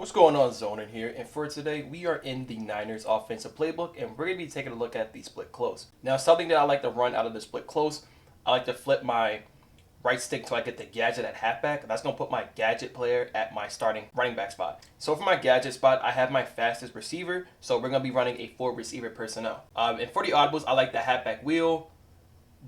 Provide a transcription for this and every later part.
What's going on, Zonin here? And for today, we are in the Niners offensive playbook, and we're going to be taking a look at the split close. Now, something that I like to run out of the split close, I like to flip my right stick till I get the gadget at halfback. That's going to put my gadget player at my starting running back spot. So for my gadget spot, I have my fastest receiver, so we're going to be running a 4 receiver personnel. And for the audibles, I like the halfback wheel,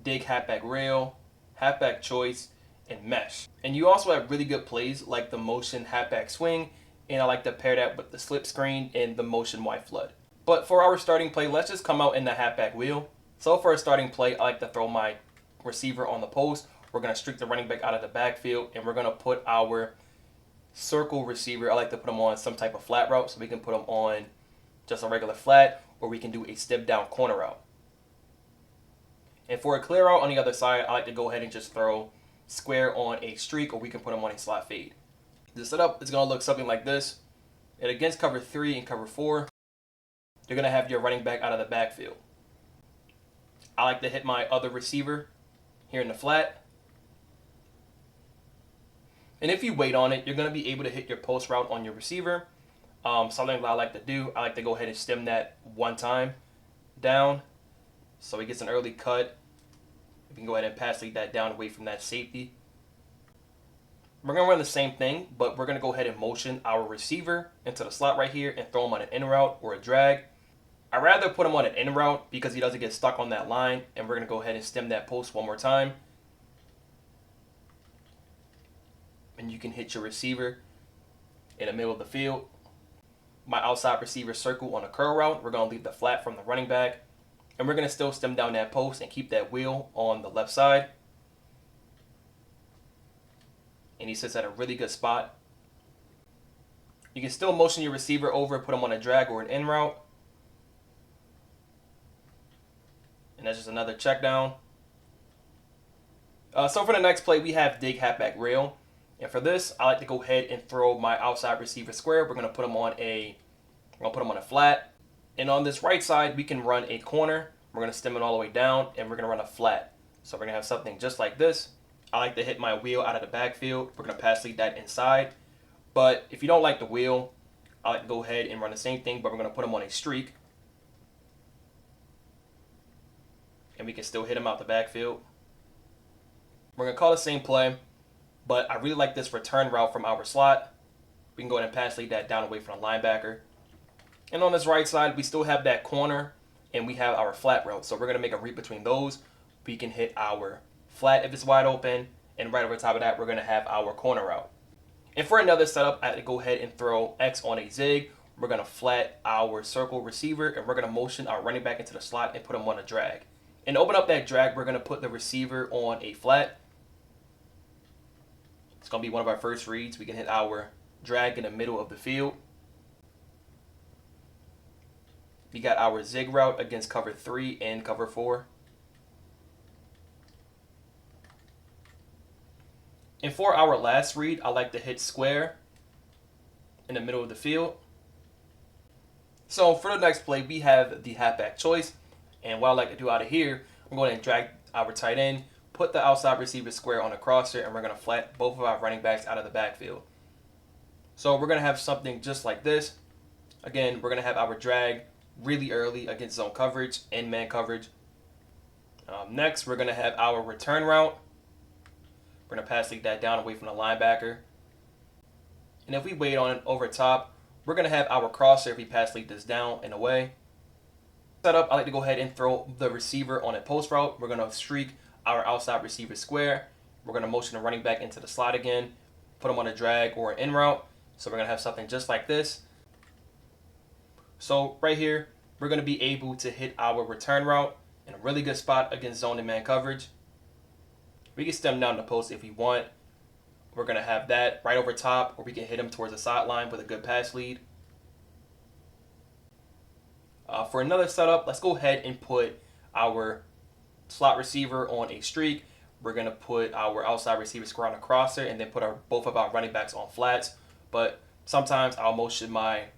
dig halfback rail, halfback choice, and mesh. And you also have really good plays like the motion halfback swing, and I like to pair that with the slip screen and the motion wide flood. But for our starting play, let's just come out in the halfback wheel. So for a starting play, I like to throw my receiver on the post. We're going to streak the running back out of the backfield, and we're going to put our circle receiver, I like to put him on some type of flat route, so we can put him on just a regular flat, or we can do a step down corner route. And for a clear route on the other side, I like to go ahead and just throw square on a streak, or we can put him on a slot fade. The setup is going to look something like this. And against cover 3 and cover 4, you're going to have your running back out of the backfield. I like to hit my other receiver here in the flat. And if you wait on it, you're going to be able to hit your post route on your receiver. Something that I like to do, I like to go ahead and stem that one time down so he gets an early cut. You can go ahead and pass lead that down away from that safety. We're going to run the same thing, but we're going to go ahead and motion our receiver into the slot right here and throw him on an in route or a drag. I'd rather put him on an in route because he doesn't get stuck on that line, and we're going to go ahead and stem that post one more time. And you can hit your receiver in the middle of the field. My outside receiver circle on a curl route, we're going to leave the flat from the running back, and we're going to still stem down that post and keep that wheel on the left side. And he sits at a really good spot. You can still motion your receiver over, put him on a drag or an in route. And that's just another check down. So for the next play, we have dig halfback rail. And for this, I like to go ahead and throw my outside receiver square. We're going to put him on a flat. And on this right side, we can run a corner. We're going to stem it all the way down, and we're going to run a flat. So we're going to have something just like this. I like to hit my wheel out of the backfield. We're going to pass lead that inside. But if you don't like the wheel, I like to go ahead and run the same thing, but we're going to put him on a streak. And we can still hit him out the backfield. We're going to call the same play, but I really like this return route from our slot. We can go ahead and pass lead that down away from the linebacker. And on this right side, we still have that corner, and we have our flat route. So we're going to make a read between those. We can hit our flat if it's wide open, and right over top of that, we're going to have our corner route. And for another setup, I have to go ahead and throw X on a zig. We're going to flat our circle receiver, and we're going to motion our running back into the slot and put him on a drag. And to open up that drag, we're going to put the receiver on a flat. It's going to be one of our first reads. We can hit our drag in the middle of the field. We got our zig route against cover 3 and cover 4. And for our last read, I like to hit square in the middle of the field. So for the next play, we have the halfback choice. And what I like to do out of here, I'm going to drag our tight end, put the outside receiver square on the crosser, and we're going to flat both of our running backs out of the backfield. So we're going to have something just like this. Again, we're going to have our drag really early against zone coverage and man coverage. Next, we're going to have our return route. We're going to pass lead that down away from the linebacker. And if we wait on it over top, we're going to have our crosser if we pass lead this down and away. Setup, I like to go ahead and throw the receiver on a post route. We're going to streak our outside receiver square. We're going to motion the running back into the slot again, put him on a drag or an in route. So we're going to have something just like this. So right here, we're going to be able to hit our return route in a really good spot against zone and man coverage. We can stem down the post if we want. We're going to have that right over top, or we can hit him towards the sideline with a good pass lead. For another setup, let's go ahead and put our slot receiver on a streak. We're going to put our outside receiver square on a crosser, and then put both of our running backs on flats. But sometimes I'll motion my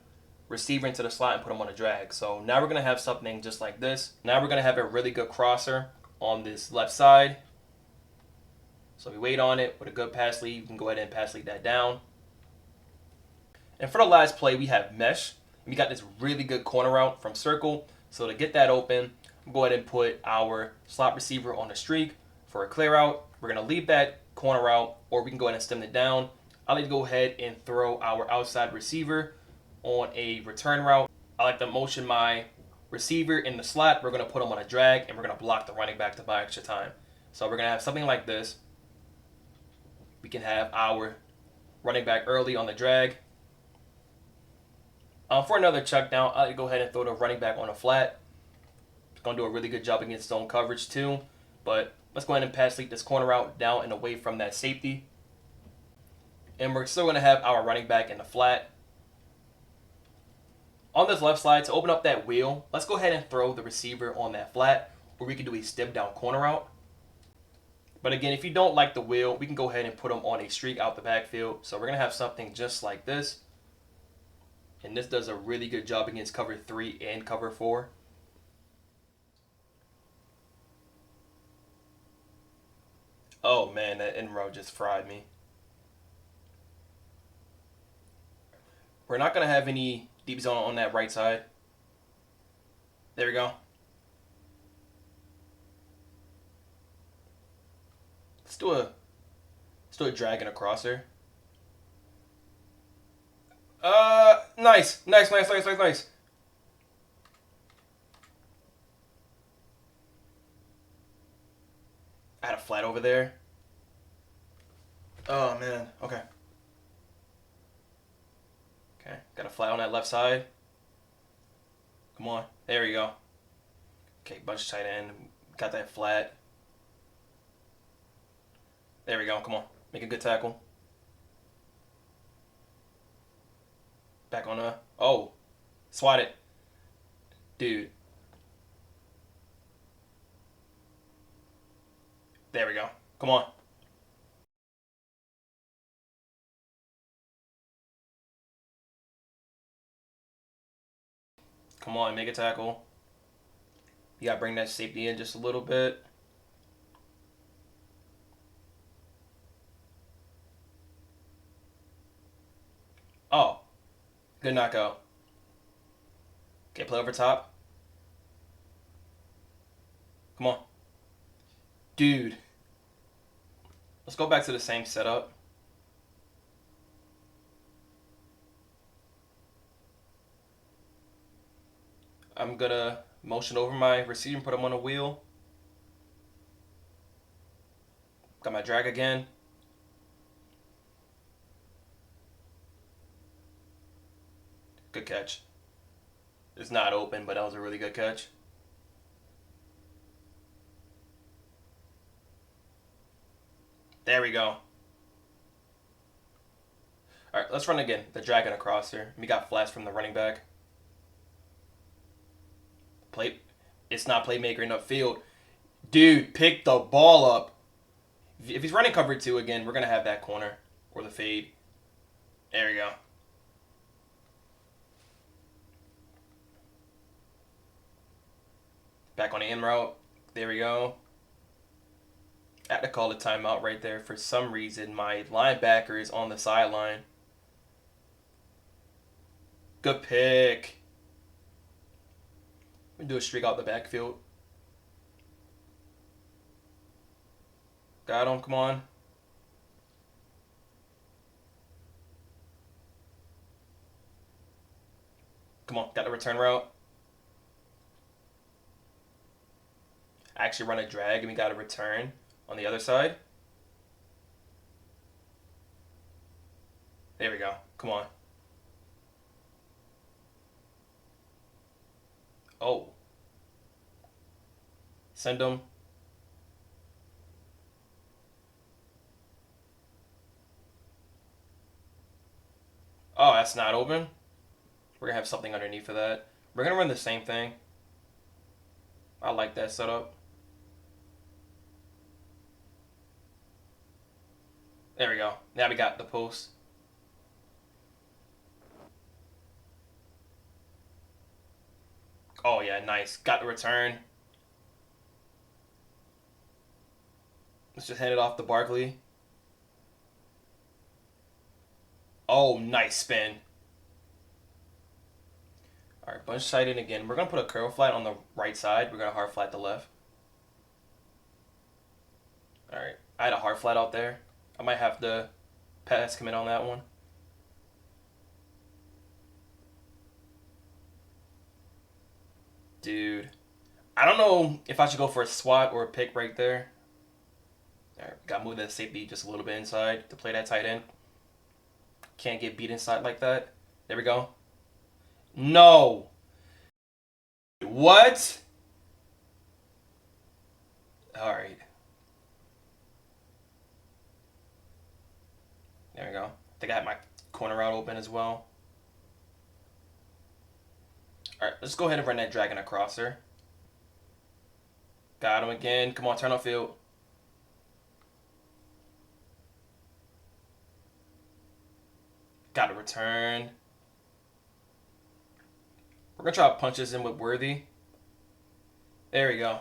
receiver into the slot and put him on a drag. So now we're going to have something just like this. Now we're going to have a really good crosser on this left side. So we wait on it with a good pass lead. You can go ahead and pass lead that down. And for the last play, we have mesh. We got this really good corner route from circle. So to get that open, we'll go ahead and put our slot receiver on a streak for a clear out. We're going to leave that corner out, or we can go ahead and stem it down. I like to go ahead and throw our outside receiver on a return route. I like to motion my receiver in the slot. We're going to put him on a drag, and we're going to block the running back to buy extra time. So we're going to have something like this. We can have our running back early on the drag. For another check down, I like to go ahead and throw the running back on a flat. It's going to do a really good job against zone coverage too. But let's go ahead and pass leak this corner out down and away from that safety. And we're still going to have our running back in the flat. On this left side, to open up that wheel, let's go ahead and throw the receiver on that flat, or we can do a step down corner route. But again, if you don't like the wheel, we can go ahead and put them on a streak out the backfield. So we're going to have something just like this. And this does a really good job against cover 3 and cover 4. Oh man, that end route just fried me. We're not going to have any deep zone on that right side. There we go. Let's do a drag and a crosser. Nice. I had a flat over there. Oh man. Okay. Okay. Got a flat on that left side. Come on. There we go. Okay, bunch tight end. Got that flat. There we go. Come on. Make a good tackle. Back on a... Oh. Swat it. Dude. There we go. Come on. Come on, make a tackle. You gotta bring that safety in just a little bit. Oh. Good knockout. Okay, play over top. Come on. Dude. Let's go back to the same setup. I'm gonna motion over my receiver and put him on a wheel. Got my drag again. Good catch. It's not open, but that was a really good catch. There we go. Alright, let's run again. The drag and across here. We got flats from the running back. It's not playmaker in upfield. Dude, pick the ball up. If he's running cover 2 again, we're going to have that corner or the fade. There we go. Back on the in route. There we go. I had to call the timeout right there. For some reason, my linebacker is on the sideline. Good pick. We do a streak out the backfield. Got him. Come on. Come on. Got the return route. Actually run a drag and we got a return on the other side. There we go. Come on. Oh. Send them. Oh, that's not open. We're going to have something underneath for that. We're going to run the same thing. I like that setup. There we go. Now we got the post. Oh, yeah, nice. Got the return. Let's just hand it off to Barkley. Oh, nice spin. right, bunch tight end again. We're going to put a curl flat on the right side. We're going to hard flat the left. All right. I had a hard flat out there. I might have to pass commit on that one. Dude. I don't know if I should go for a swat or a pick right there. All right, got to move that safety just a little bit inside to play that tight end. Can't get beat inside like that. There we go. No. What? All right. There we go. I think I had my corner route open as well. All right, let's go ahead and run that dragon across her. Got him again. Come on, turn on field. Got to return. We're going to try to punch this in with Worthy. There we go.